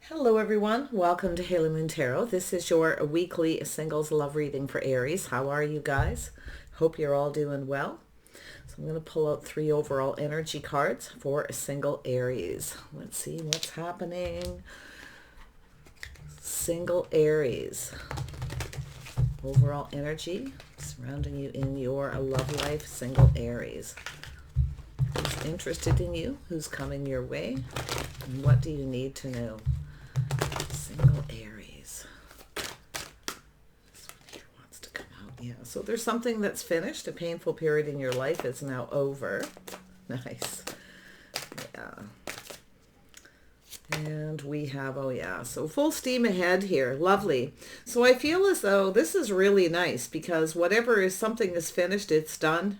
Hello everyone, welcome to Halo Moon Tarot. This is your weekly singles love reading for Aries. How are you guys? Hope you're all doing well. So I'm going to pull out 3 overall energy cards for a single Aries. Let's see what's happening. Single Aries. Overall energy surrounding you in your love life, single Aries. Who's interested in you? Who's coming your way? And what do you need to know? Single Aries. This one here wants to come out. Yeah, so there's something that's finished. A painful period in your life is now over. Nice. Yeah. And we have, oh yeah, so full steam ahead here. Lovely. So I feel as though this is really nice because whatever is something is finished, it's done.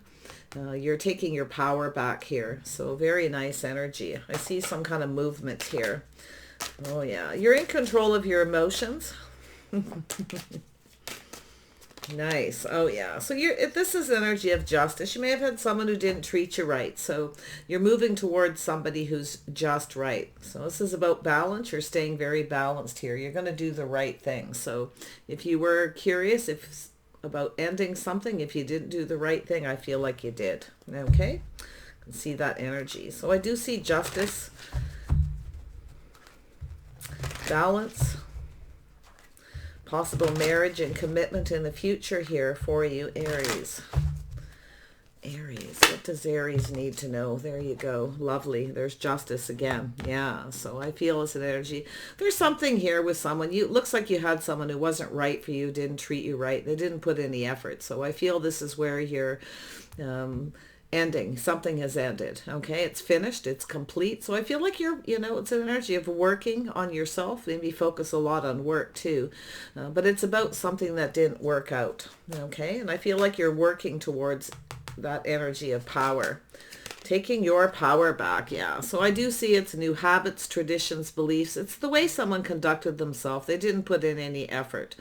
You're taking your power back here. So very nice energy. I see some kind of movement here. Oh yeah, you're in control of your emotions. Nice. Oh yeah. So this is energy of justice. You may have had someone who didn't treat you right. So you're moving towards somebody who's just right. So this is about balance. You're staying very balanced here. You're going to do the right thing. So if you were curious about ending something, if you didn't do the right thing, I feel like you did. Okay? I can see that energy. So I do see justice, balance, possible marriage and commitment in the future here for you, Aries. Aries, what does Aries need to know? There you go. Lovely. There's justice again. Yeah, so I feel it's an energy. There's something here with someone. It looks like you had someone who wasn't right for you, didn't treat you right. They didn't put any effort. So I feel this is where you're ending. Something has ended. Okay, it's finished. It's complete. So I feel like it's an energy of working on yourself. Maybe focus a lot on work too. But it's about something that didn't work out. Okay, and I feel like you're working towards that energy of power, taking your power back. Yeah, so I do see it's new habits, traditions, beliefs. It's the way someone conducted themselves. They didn't put in any effort.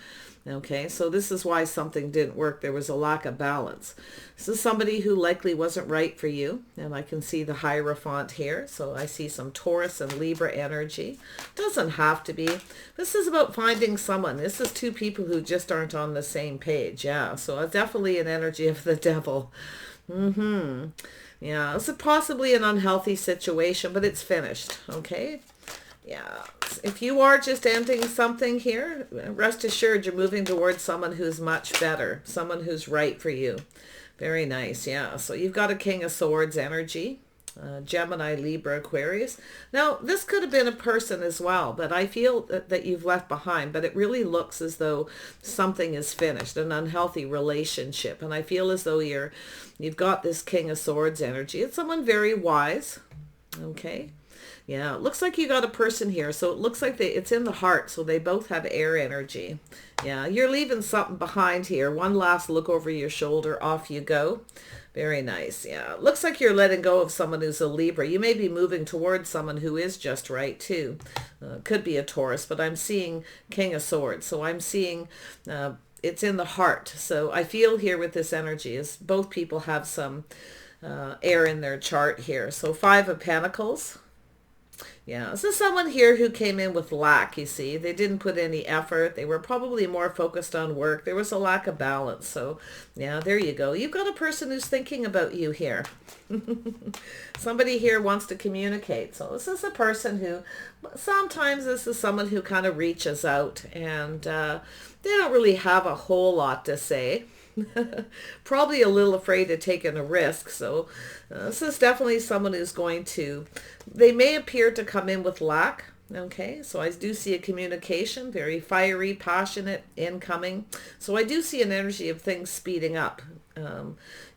Okay, so this is why something didn't work. There was a lack of balance. This is somebody who likely wasn't right for you. And I can see the Hierophant here. So I see some Taurus and Libra energy. Doesn't have to be. This is about finding someone. This is 2 people who just aren't on the same page. Yeah, so definitely an energy of the devil. Yeah, it's possibly an unhealthy situation, but it's finished. Okay. Yeah, if you are just ending something here, rest assured you're moving towards someone who's much better, someone who's right for you. Very nice, yeah. So you've got a King of Swords energy, Gemini, Libra, Aquarius. Now, this could have been a person as well, but I feel that you've left behind, but it really looks as though something is finished, an unhealthy relationship. And I feel as though you've got this King of Swords energy. It's someone very wise, okay? Yeah, it looks like you got a person here. So it looks like it's in the heart. So they both have air energy. Yeah, you're leaving something behind here. One last look over your shoulder. Off you go. Very nice. Yeah, it looks like you're letting go of someone who's a Libra. You may be moving towards someone who is just right too. Could be a Taurus, but I'm seeing King of Swords. So I'm seeing it's in the heart. So I feel here with this energy is both people have some air in their chart here. So 5 of Pentacles. Yeah, this is someone here who came in with lack, you see. They didn't put any effort. They were probably more focused on work. There was a lack of balance. So, yeah, there you go. You've got a person who's thinking about you here. Somebody here wants to communicate. So this is a person who, sometimes this is someone who kind of reaches out and they don't really have a whole lot to say. Probably a little afraid of taking a risk. So this is definitely someone who's going to, they may appear to come in with lack. Okay, so I do see a communication, very fiery, passionate, incoming. So I do see an energy of things speeding up.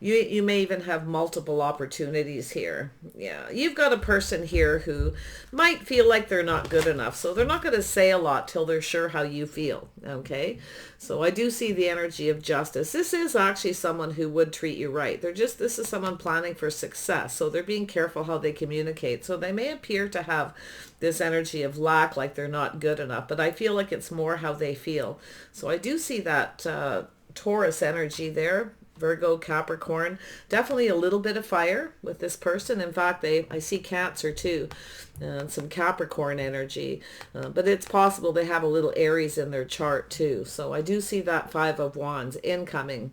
You may even have multiple opportunities here. Yeah, you've got a person here who might feel like they're not good enough. So they're not going to say a lot till they're sure how you feel. Okay, so I do see the energy of justice. This is actually someone who would treat you right. This is someone planning for success. So they're being careful how they communicate. So they may appear to have this energy of lack, like they're not good enough. But I feel like it's more how they feel. So I do see that Taurus energy there. Virgo, Capricorn, definitely a little bit of fire with this person. In fact, I see Cancer too, and some Capricorn energy, but it's possible they have a little Aries in their chart too. So I do see that Five of Wands incoming.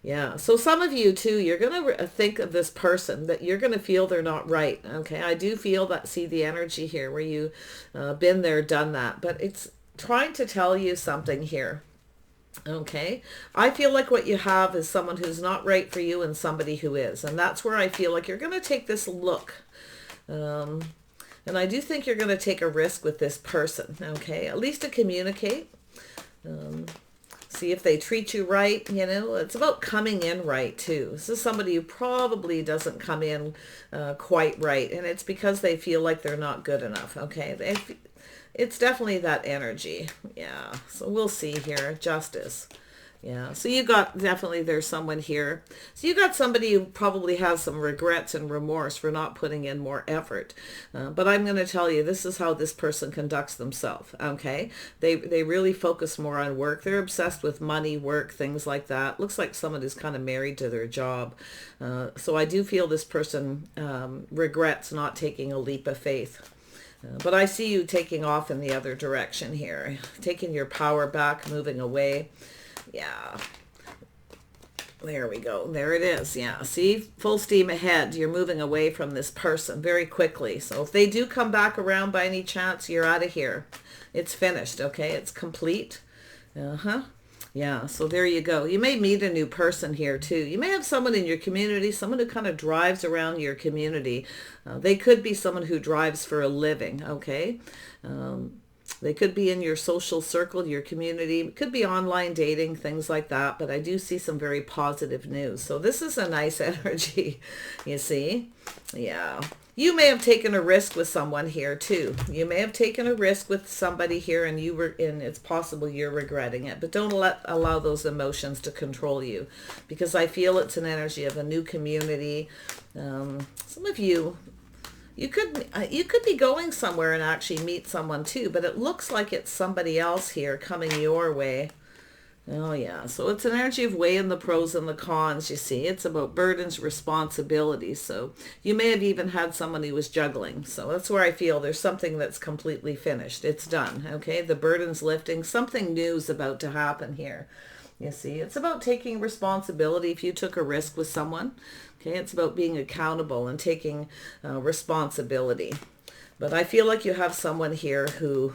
Yeah, so some of you too, you're going to think of this person that you're going to feel they're not right. Okay, I do feel that, see the energy here where you been there, done that, but it's trying to tell you something here. Okay, I feel like what you have is someone who's not right for you and somebody who is. And that's where I feel like you're going to take this look. And I do think you're going to take a risk with this person. Okay, at least to communicate. See if they treat you right. You know, it's about coming in right too. This is somebody who probably doesn't come in quite right. And it's because they feel like they're not good enough. Okay, it's definitely that energy. Yeah. So we'll see here. Justice. Yeah. So you got, definitely there's someone here. So you got somebody who probably has some regrets and remorse for not putting in more effort. But I'm going to tell you, this is how this person conducts themselves. Okay. They really focus more on work. They're obsessed with money, work, things like that. Looks like someone who's kind of married to their job. So I do feel this person regrets not taking a leap of faith. But I see you taking off in the other direction here, taking your power back, moving away. Yeah. There we go. There it is. Yeah. See, full steam ahead. You're moving away from this person very quickly. So if they do come back around by any chance, you're out of here. It's finished. Okay. It's complete. Yeah, so there you go. You may meet a new person here too. You may have someone in your community, someone who kind of drives around your community. They could be someone who drives for a living, okay? They could be in your social circle, your community. It could be online dating, things like that. But I do see some very positive news. So this is a nice energy, you see? Yeah. You may have taken a risk with someone here too. You may have taken a risk with somebody here and it's possible you're regretting it, but don't allow those emotions to control you, because I feel it's an energy of a new community. Some of you could be going somewhere and actually meet someone too, but it looks like it's somebody else here coming your way. Oh yeah, so it's an energy of weighing the pros and the cons, you see. It's about burdens, responsibilities. So you may have even had someone who was juggling. So that's where I feel there's something that's completely finished. It's done, okay? The burden's lifting. Something new is about to happen here. You see, it's about taking responsibility if you took a risk with someone. Okay, it's about being accountable and taking responsibility. But I feel like you have someone here who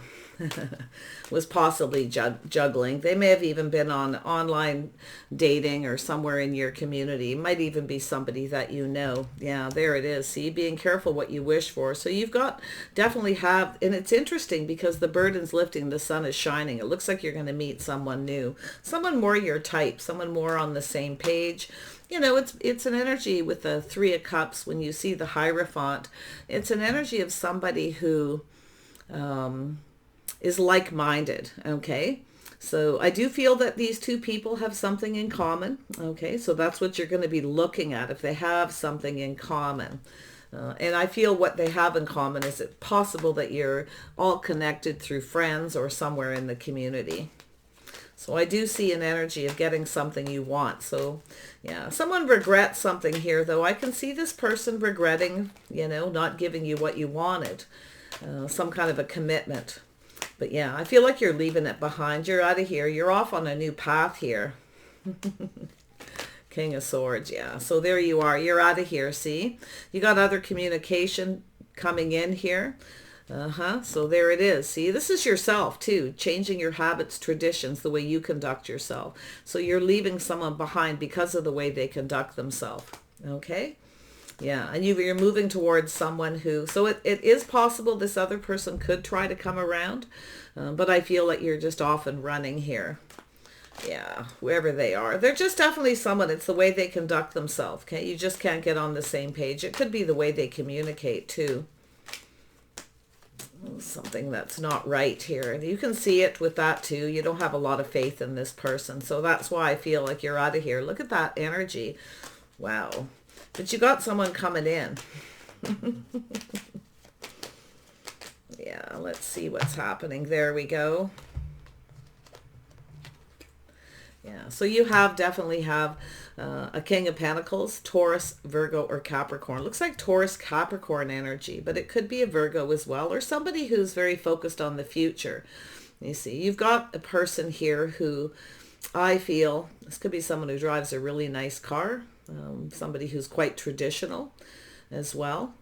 was possibly juggling. They may have even been on online dating or somewhere in your community. It might even be somebody that you know. Yeah, there it is. See, being careful what you wish for. So you've got, definitely have, and it's interesting because the burden's lifting, the sun is shining. It looks like you're going to meet someone new, someone more your type, someone more on the same page. You know, it's an energy with the Three of Cups. When you see the Hierophant, it's an energy of somebody who is like-minded, okay? So I do feel that these two people have something in common, okay? So that's what you're going to be looking at, if they have something in common. And I feel what they have in common is it possible that you're all connected through friends or somewhere in the community. So I do see an energy of getting something you want. So yeah, someone regrets something here though. I can see this person regretting, you know, not giving you what you wanted. Some kind of a commitment. But yeah, I feel like you're leaving it behind. You're out of here. You're off on a new path here. King of Swords, yeah. So there you are. You're out of here, see? You got other communication coming in here. So there it is. See, this is yourself too, changing your habits, traditions, the way you conduct yourself. So you're leaving someone behind because of the way they conduct themselves. Okay? Yeah, and you're moving towards someone who, so it is possible this other person could try to come around, but I feel like you're just off and running here. Yeah, wherever they are. They're just definitely someone, it's the way they conduct themselves, okay? You just can't get on the same page. It could be the way they communicate too. Something that's not right here. And you can see it with that too. You don't have a lot of faith in this person. So that's why I feel like you're out of here. Look at that energy. Wow. But you got someone coming in. Yeah, let's see what's happening. There we go. Yeah, So you have definitely have a King of Pentacles, Taurus, Virgo, or Capricorn. Looks like Taurus, Capricorn energy, but it could be a Virgo as well, or somebody who's very focused on the future. You see, you've got a person here who I feel, this could be someone who drives a really nice car, somebody who's quite traditional as well.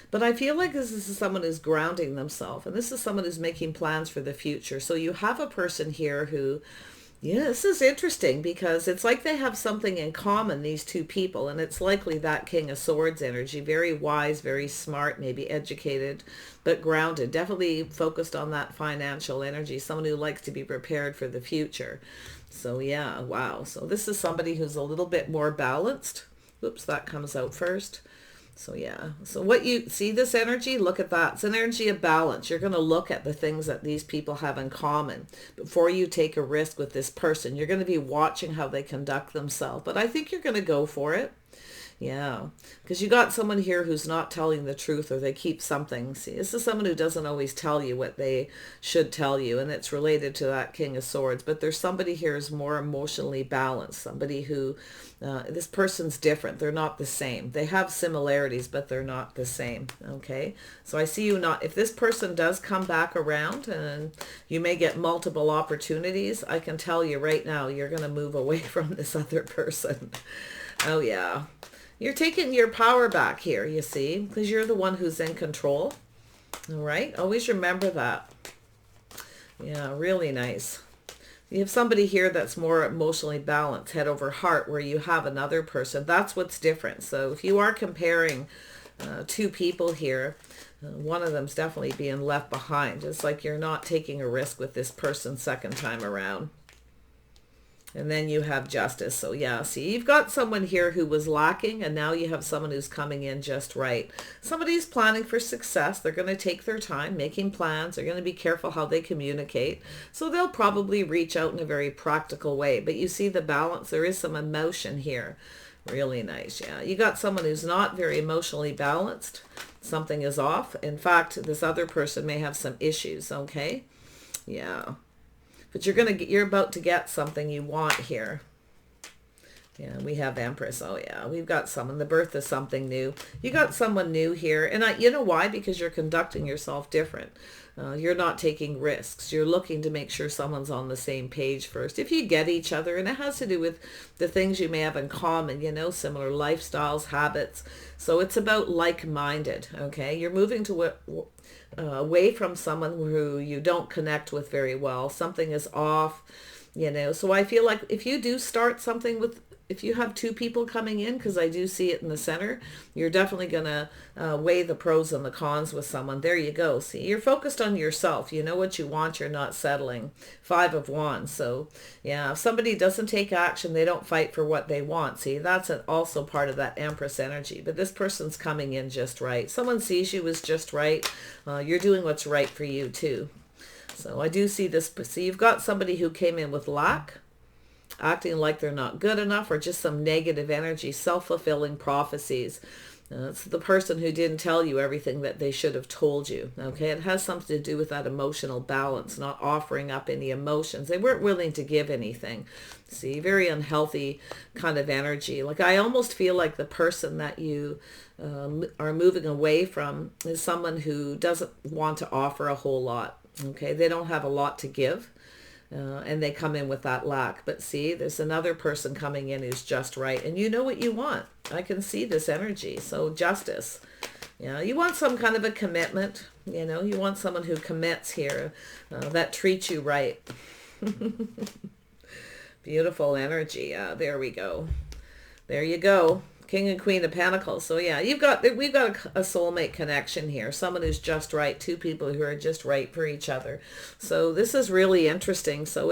But I feel like this is someone who's grounding themselves, and this is someone who's making plans for the future. So you have a person here who, yeah, this is interesting because it's like they have something in common, these two people, and it's likely that King of Swords energy, very wise, very smart, maybe educated, but grounded, definitely focused on that financial energy, someone who likes to be prepared for the future. So yeah, wow. So this is somebody who's a little bit more balanced. Oops, that comes out first. So yeah, so what you see, this energy, look at that. It's an energy of balance. You're going to look at the things that these people have in common before you take a risk with this person. You're going to be watching how they conduct themselves, but I think you're going to go for it. Yeah, because you got someone here who's not telling the truth, or they keep something. See, this is someone who doesn't always tell you what they should tell you, and it's related to that King of Swords. But there's somebody here who's more emotionally balanced, somebody who, this person's different. They're not the same. They have similarities, but they're not the same, okay? So I see you not, if this person does come back around, and you may get multiple opportunities, I can tell you right now, you're going to move away from this other person. Oh, yeah. You're taking your power back here, you see, because you're the one who's in control. All right. Always remember that. Yeah, really nice. You have somebody here that's more emotionally balanced, head over heart, where you have another person. That's what's different. So if you are comparing two people here, one of them's definitely being left behind. It's like you're not taking a risk with this person second time around. And then you have Justice. So yeah, see, you've got someone here who was lacking, and now you have someone who's coming in just right. Somebody's planning for success. They're going to take their time making plans. They're going to be careful how they communicate. So they'll probably reach out in a very practical way. But you see the balance. There is some emotion here. Really nice. Yeah, you got someone who's not very emotionally balanced. Something is off. In fact, this other person may have some issues. Okay. Yeah. But you're about to get something you want here. Yeah, we have Empress. Oh yeah, we've got someone, the birth of something new. You got someone new here. And you know why? Because you're conducting yourself different. You're not taking risks. You're looking to make sure someone's on the same page first. If you get each other, and it has to do with the things you may have in common, you know, similar lifestyles, habits. So it's about like-minded, okay? You're moving to away from someone who you don't connect with very well. Something is off, you know. So I feel like if you do start something with, if you have two people coming in, because I do see it in the center, you're definitely going to weigh the pros and the cons with someone. There you go. See, you're focused on yourself. You know what you want. You're not settling. 5 of Wands. So yeah, if somebody doesn't take action, they don't fight for what they want. See, that's also part of that Empress energy. But this person's coming in just right. Someone sees you as just right. You're doing what's right for you too. So I do see this. See, you've got somebody who came in with lack, acting like they're not good enough, or just some negative energy, self-fulfilling prophecies. It's the person who didn't tell you everything that they should have told you. Okay, it has something to do with that emotional balance, not offering up any emotions. They weren't willing to give anything. See, very unhealthy kind of energy. Like I almost feel like the person that you are moving away from is someone who doesn't want to offer a whole lot. Okay, they don't have a lot to give. And they come in with that lack. But see, there's another person coming in who's just right. And you know what you want. I can see this energy. So Justice. Yeah, you want some kind of a commitment. You know, you want someone who commits here, that treats you right. Beautiful energy. There we go. There you go. King and Queen of Pentacles. So yeah, we've got a soulmate connection here. Someone who's just right. Two people who are just right for each other. So this is really interesting. So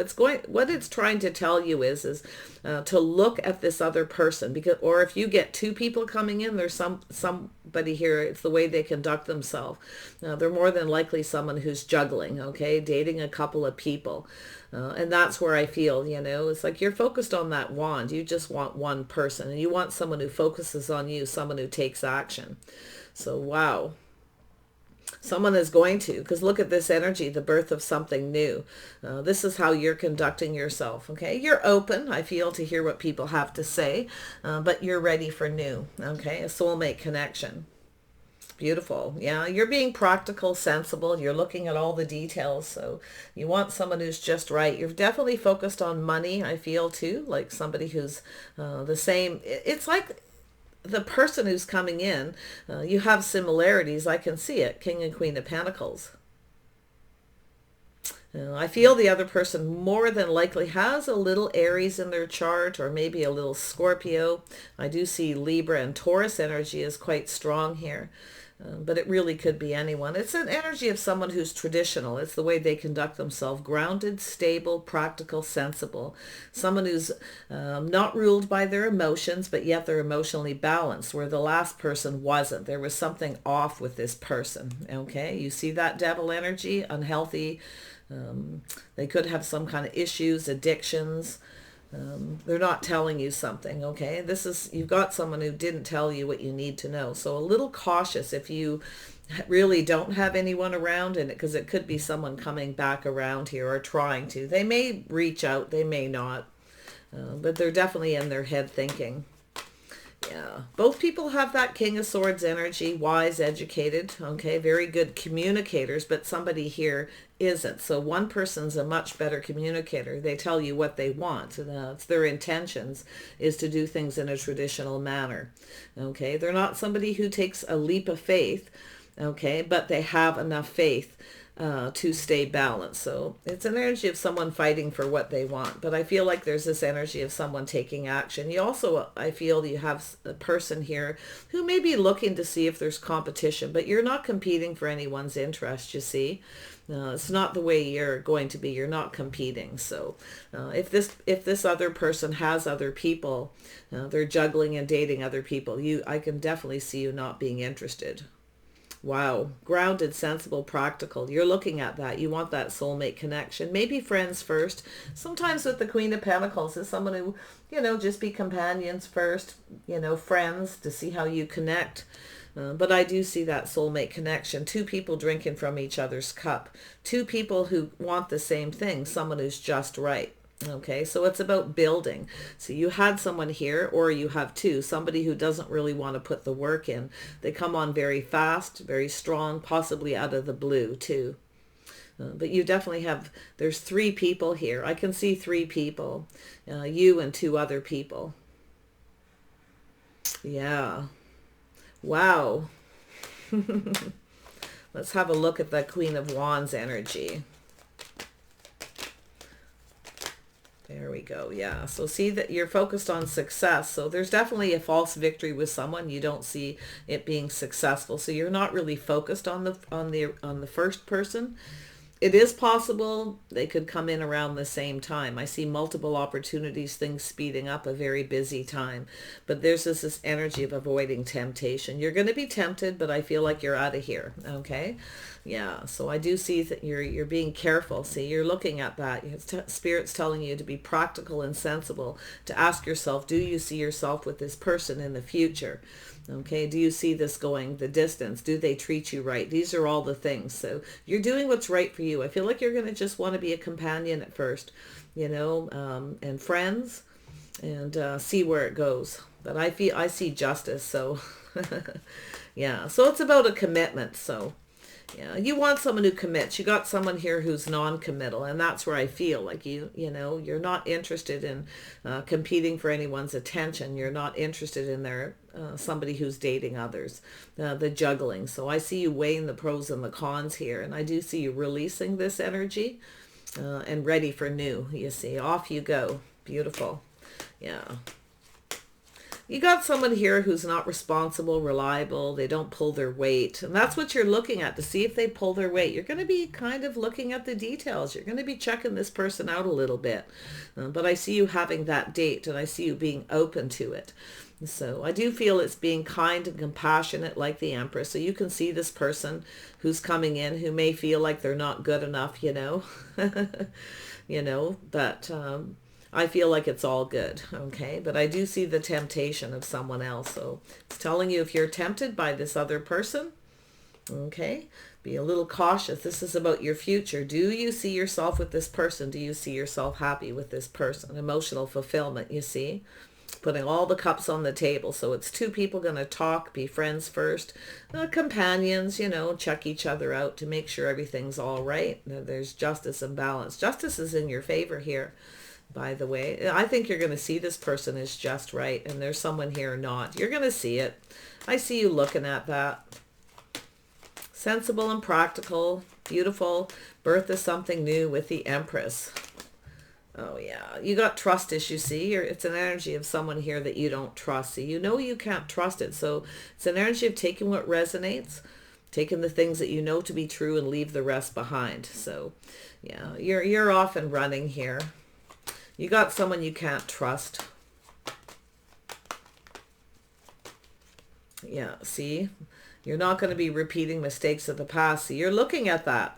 what it's trying to tell you is to look at this other person, or if you get two people coming in, there's somebody here. It's the way they conduct themselves. They're more than likely someone who's juggling. Okay, dating a couple of people. And that's where I feel, you know, it's like you're focused on that wand. You just want one person, and you want someone who focuses on you, someone who takes action. So, wow. Someone is going to, because look at this energy, the birth of something new. This is how you're conducting yourself, okay? You're open, I feel, to hear what people have to say, but you're ready for new, okay? A soulmate connection. Beautiful. Yeah, you're being practical, sensible. You're looking at all the details. So you want someone who's just right. You're definitely focused on money, I feel, too. Like somebody who's the same. It's like the person who's coming in, you have similarities. I can see it. King and Queen of Pentacles. I feel the other person more than likely has a little Aries in their chart, or maybe a little Scorpio. I do see Libra and Taurus energy is quite strong here. But it really could be anyone. It's an energy of someone who's traditional. It's the way they conduct themselves. Grounded, stable, practical, sensible. Someone who's not ruled by their emotions, but yet they're emotionally balanced, where the last person wasn't. There was something off with this person. Okay, you see that devil energy? Unhealthy. They could have some kind of issues, addictions. They're not telling you something, okay? You've got someone who didn't tell you what you need to know. So a little cautious if you really don't have anyone around, and because it could be someone coming back around here or trying to. They may reach out, they may not, but they're definitely in their head thinking. Yeah, both people have that King of Swords energy, wise, educated, okay, very good communicators, but somebody here isn't. So one person's a much better communicator. They tell you what they want. It's their intentions is to do things in a traditional manner, okay. They're not somebody who takes a leap of faith, okay, but they have enough faith to stay balanced. So it's an energy of someone fighting for what they want. But I feel like there's this energy of someone taking action. You also, I feel you have a person here who may be looking to see if there's competition, but you're not competing for anyone's interest, you see. It's not the way you're going to be. You're not competing. So if this other person has other people, they're juggling and dating other people, I can definitely see you not being interested. Wow. Grounded, sensible, practical. You're looking at that. You want that soulmate connection. Maybe friends first. Sometimes with the Queen of Pentacles is someone who, just be companions first, friends to see how you connect. But I do see that soulmate connection. Two people drinking from each other's cup. Two people who want the same thing. Someone who's just right. Okay, so it's about building. So you had someone here, or you have two, somebody who doesn't really want to put the work in. They come on very fast, very strong, possibly out of the blue too. But you definitely there's three people here. I can see three people, you and two other people. Yeah. Wow. Let's have a look at the Queen of Wands energy. There we go. Yeah. So see that you're focused on success. So there's definitely a false victory with someone. You don't see it being successful. So you're not really focused on the first person. It is possible they could come in around the same time. I see multiple opportunities, things speeding up, a very busy time. But there's this energy of avoiding temptation. You're going to be tempted, but I feel like you're out of here. Okay? Yeah, so I do see that you're being careful. See, you're looking at that. Spirit's telling you to be practical and sensible, to ask yourself, do you see yourself with this person in the future? Okay, do you see this going the distance? Do they treat you right? These are all the things. So you're doing what's right for you. I feel like you're going to just want to be a companion at first, and friends, and see where it goes. But I see justice. So yeah, so it's about a commitment. So yeah, you want someone who commits. You got someone here who's non-committal, and that's where I feel like you're not interested in competing for anyone's attention. You're not interested in somebody who's dating others, the juggling. So I see you weighing the pros and the cons here, and I do see you releasing this energy and ready for new. You see, off you go. Beautiful. Yeah. You got someone here who's not responsible, reliable. They don't pull their weight. And that's what you're looking at to see if they pull their weight. You're going to be kind of looking at the details. You're going to be checking this person out a little bit. But I see you having that date, and I see you being open to it. So I do feel it's being kind and compassionate like the Empress. So you can see this person who's coming in who may feel like they're not good enough, but I feel like it's all good, okay? But I do see the temptation of someone else. So it's telling you if you're tempted by this other person, okay, Be a little cautious. This is about your future. Do you see yourself with this person? Do you see yourself happy with this person? Emotional fulfillment, you see? Putting all the cups on the table. So it's two people going to talk, be friends first, companions, check each other out to make sure everything's all right. There's justice and balance. Justice is in your favor here, by the way. I think you're going to see this person is just right, and there's someone here not. You're going to see it. I see you looking at that. Sensible and practical, beautiful, birth of something new with the Empress. Oh yeah, you got trust issues, see? It's an energy of someone here that you don't trust. See, you can't trust it. So it's an energy of taking what resonates, taking the things that you know to be true and leave the rest behind. So yeah, you're off and running here. You got someone you can't trust. Yeah, see? You're not going to be repeating mistakes of the past. See, you're looking at that.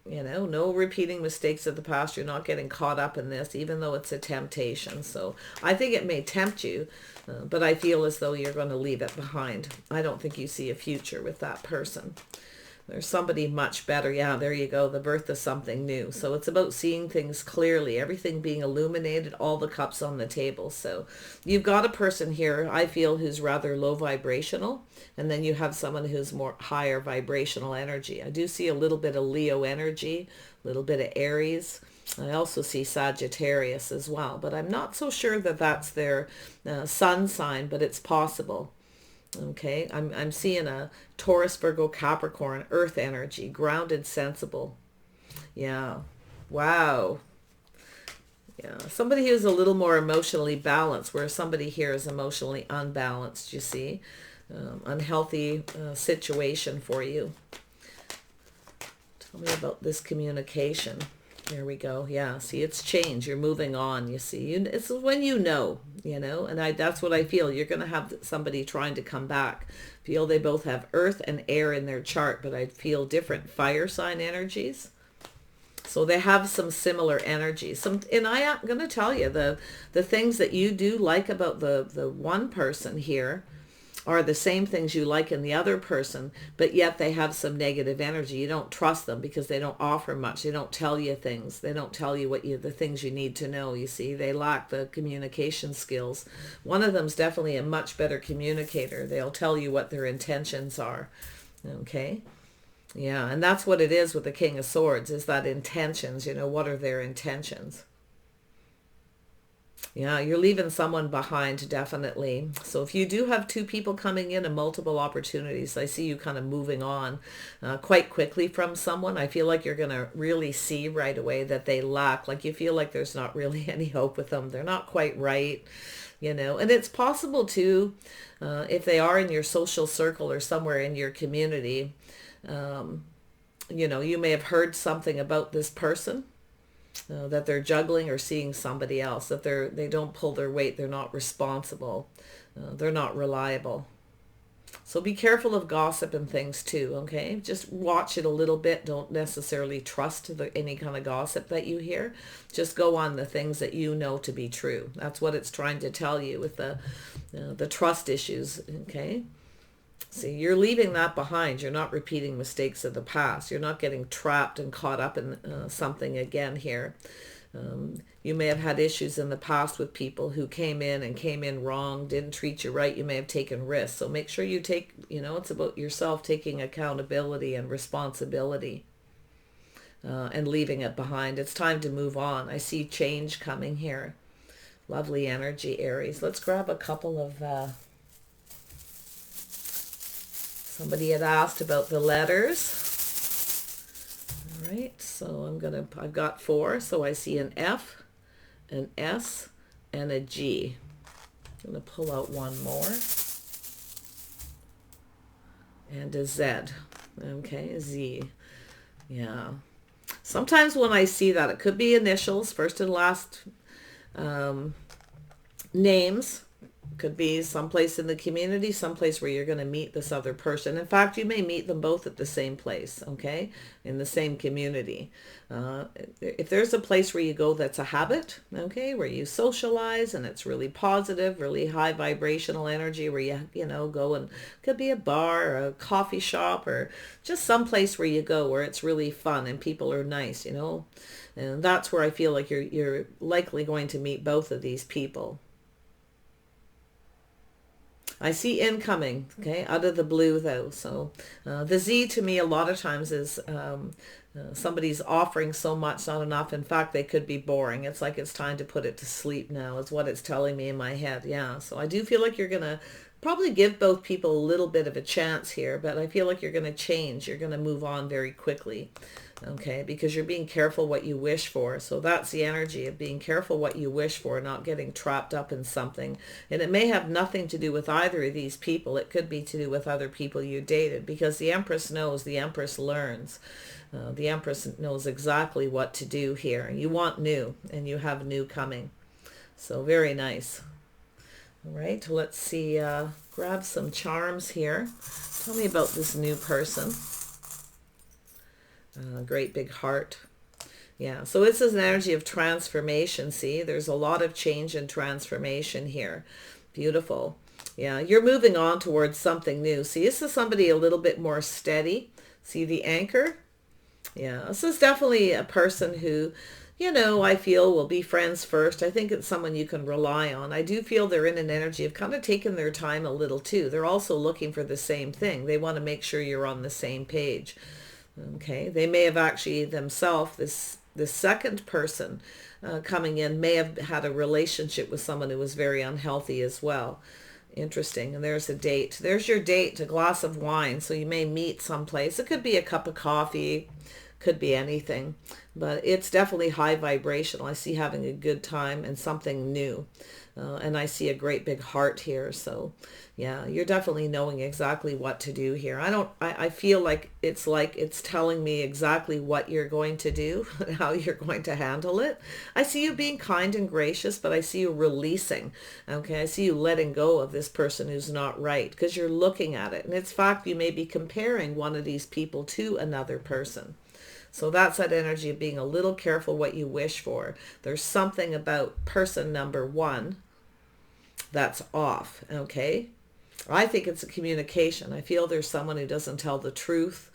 No repeating mistakes of the past. You're not getting caught up in this, even though it's a temptation. So I think it may tempt you, but I feel as though you're going to leave it behind. I don't think you see a future with that person. There's somebody much better. Yeah, there you go. The birth of something new. So it's about seeing things clearly, everything being illuminated, all the cups on the table. So you've got a person here, I feel, who's rather low vibrational. And then you have someone who's more higher vibrational energy. I do see a little bit of Leo energy, a little bit of Aries. I also see Sagittarius as well. But I'm not so sure that that's their sun sign, but it's possible. Okay, I'm seeing a Taurus, Virgo, Capricorn, earth energy, grounded, sensible. Yeah, wow. Yeah, somebody who's a little more emotionally balanced, where somebody here is emotionally unbalanced, you see. Unhealthy situation for you. Tell me about this communication. There we go. Yeah, see, it's change. You're moving on, you see. It's when and that's what I feel. You're going to have somebody trying to come back. Feel they both have earth and air in their chart, but I feel different fire sign energies. So they have some similar energies. And I am going to tell you, the things that you do like about the one person here are the same things you like in the other person, but yet they have some negative energy. You don't trust them because they don't offer much. They don't tell you things. They don't tell you the things you need to know, you see. They lack the communication skills. One of them's definitely a much better communicator. They'll tell you what their intentions are. Okay? Yeah, and that's what it is with the King of Swords, is that intentions. What are their intentions? Yeah, you're leaving someone behind, definitely. So if you do have two people coming in and multiple opportunities, I see you kind of moving on quite quickly from someone. I feel like you're going to really see right away that they lack. Like you feel like there's not really any hope with them. They're not quite right, And it's possible too, if they are in your social circle or somewhere in your community, you may have heard something about this person. That they're juggling or seeing somebody else, that they don't pull their weight, they're not responsible, they're not reliable. So be careful of gossip and things too, okay? Just watch it a little bit. Don't necessarily trust any kind of gossip that you hear. Just go on the things that you know to be true. That's what it's trying to tell you with the trust issues, okay? See, you're leaving that behind. You're not repeating mistakes of the past. You're not getting trapped and caught up in something again here. You may have had issues in the past with people who came in wrong, didn't treat you right. You may have taken risks. So make sure you take, it's about yourself taking accountability and responsibility and leaving it behind. It's time to move on. I see change coming here. Lovely energy, Aries. Let's grab a couple of... Somebody had asked about the letters. All right, so I've got 4. So I see an F, an S, and a G. I'm going to pull out one more. And a Z. Okay, a Z. Yeah. Sometimes when I see that, it could be initials, first and last names. Could be someplace in the community, someplace where you're going to meet this other person. In fact, you may meet them both at the same place, okay, in the same community. If there's a place where you go that's a habit, okay, where you socialize and it's really positive, really high vibrational energy, where you know, go, and could be a bar or a coffee shop or just some place where you go where it's really fun and people are nice, you know, and that's where I feel like you're likely going to meet both of these people. I see incoming, okay, out of the blue though. So the Z to me a lot of times is somebody's offering so much, not enough. In fact, they could be boring. It's like it's time to put it to sleep now is what it's telling me in my head. Yeah, so I do feel like you're going to probably give both people a little bit of a chance here, but I feel like you're going to change. You're going to move on very quickly, okay, because you're being careful what you wish for. So that's the energy of being careful what you wish for, not getting trapped up in something. And it may have nothing to do with either of these people. It could be to do with other people you dated, because the Empress knows, the Empress learns. The Empress knows exactly what to do here. You want new, and you have new coming. So very nice. All right, let's see, grab some charms here. Tell me about this new person. Great big heart. Yeah, so this is an energy of transformation. See, there's a lot of change and transformation here. Beautiful. Yeah, you're moving on towards something new. See, this is somebody a little bit more steady. See the anchor? Yeah, this is definitely a person who, you know, I feel will be friends first. I think it's someone you can rely on. I do feel they're in an energy of kind of taking their time a little too. They're also looking for the same thing. They want to make sure you're on the same page. Okay, they may have actually themselves, this second person coming in may have had a relationship with someone who was very unhealthy as well. Interesting. And there's a date. There's your date, a glass of wine. So you may meet someplace. It could be a cup of coffee, could be anything, but it's definitely high vibrational. I see having a good time and something new. And I see a great big heart here. So yeah, you're definitely knowing exactly what to do here. I feel like it's telling me exactly what you're going to do, how you're going to handle it. I see you being kind and gracious, but I see you releasing. Okay, I see you letting go of this person who's not right, because you're looking at it. And in fact, you may be comparing one of these people to another person. So that's that energy of being a little careful what you wish for. There's something about person number one that's off, okay? I think it's a communication. I feel there's someone who doesn't tell the truth,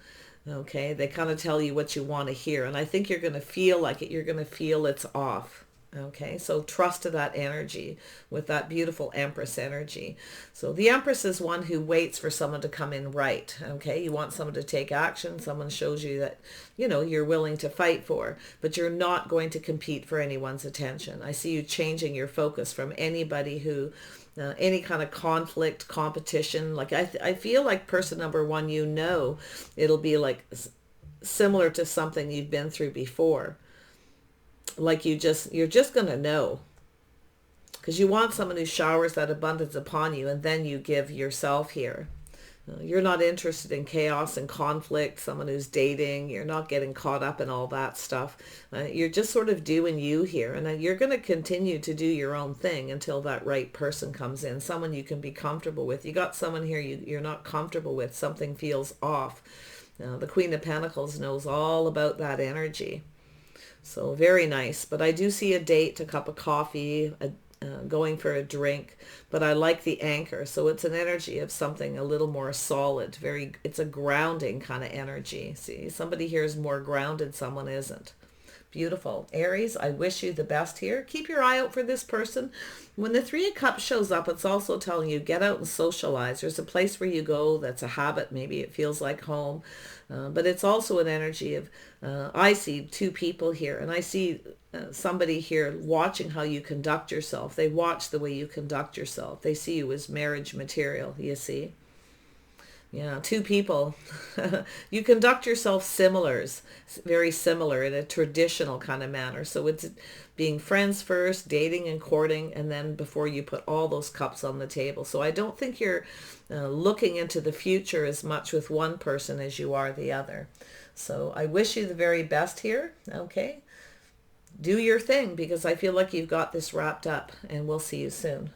okay? They kind of tell you what you want to hear, and I think you're going to feel like it. You're going to feel it's off. Okay, so trust to that energy with that beautiful Empress energy. So the Empress is one who waits for someone to come in right. Okay, you want someone to take action. Someone shows you that, you know, you're willing to fight for, but you're not going to compete for anyone's attention. I see you changing your focus from anybody who, any kind of conflict, competition. Like I feel like person number one, you know, it'll be like similar to something you've been through before. Like you're just going to know, because you want someone who showers that abundance upon you, and then you give yourself here. You're not interested in chaos and conflict, someone who's dating. You're not getting caught up in all that stuff. You're just sort of doing you here, and you're going to continue to do your own thing until that right person comes in, someone you can be comfortable with. You got someone here you're not comfortable with. Something feels off. The Queen of Pentacles knows all about that energy. So very nice. But I do see a date, a cup of coffee, going for a drink. But I like the anchor. So it's an energy of something a little more solid. It's a grounding kind of energy. See, somebody here is more grounded, someone isn't. Beautiful. Aries, I wish you the best here. Keep your eye out for this person. When the Three of Cups shows up, it's also telling you get out and socialize. There's a place where you go that's a habit. Maybe it feels like home. But it's also an energy of, I see two people here, and I see somebody here watching how you conduct yourself. They watch the way you conduct yourself. They see you as marriage material, you see. Yeah, two people. You conduct yourself very similar in a traditional kind of manner. So it's being friends first, dating and courting, and then before you put all those cups on the table. So I don't think you're looking into the future as much with one person as you are the other. So I wish you the very best here, okay? Do your thing, because I feel like you've got this wrapped up, and we'll see you soon.